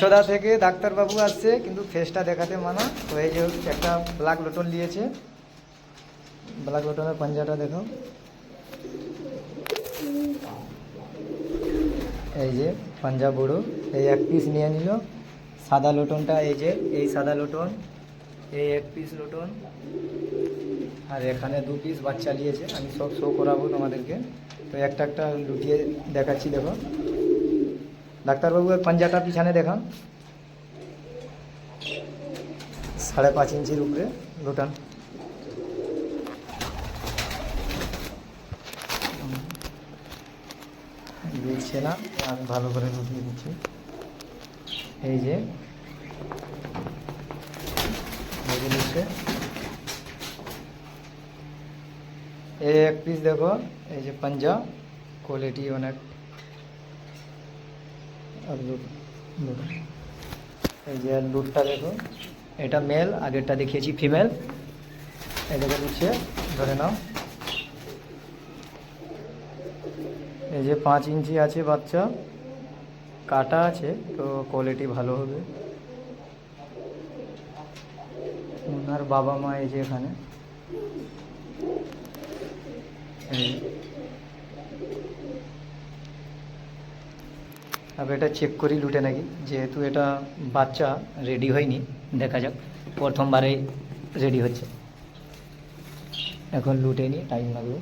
ছোদা থেকে ডাক্তারবাবু আসছে, কিন্তু ফেসটা দেখাতে মানা। তো এই যে একটা ব্ল্যাক লোটন নিয়েছে, ব্ল্যাক লোটনের পাঞ্জাটা দেখো, এই যে পাঞ্জা বড়ো। এই এক পিস নিয়ে নিল। সাদা লোটনটা এই যে, এই সাদা লোটন, এই এক পিস লোটন, আর এখানে 2 পিস বাচ্চা নিয়েছে। আমি সব শো করাবো তোমাদেরকে। তো একটা একটা লুটিয়ে দেখাচ্ছি, দেখো। ডাক্তারবাবুর পাঞ্জাটা পিছনে দেখান, 5.5 ইঞ্চির উপরে লোটন। দিচ্ছে না, আমি ভালো করে লুটিয়ে দিচ্ছি। এই যে বুঝে দিচ্ছে। এই এক পিস দেখো, এই যে পাঞ্জা কোয়ালিটি অনেক। আর লুট, এই যে লুটটা দেখো, এটা মেল, আগেরটা দেখিয়েছি ফিমেল। এই দেখে দিচ্ছে, ধরে নাও। এই যে 5 ইঞ্চি আছে বাচ্চা, কাটা আছে, তো কোয়ালিটি ভালো হবে। ওনার বাবা মা এই যে এখানে। अब এটা চেক করি লুটে নাকি, যেহেতু এটা বাচ্চা রেডি হয়নি। দেখা যাক, প্রথমবারে রেডি হচ্ছে, এখন লুটেনি, টাইম লাগবে।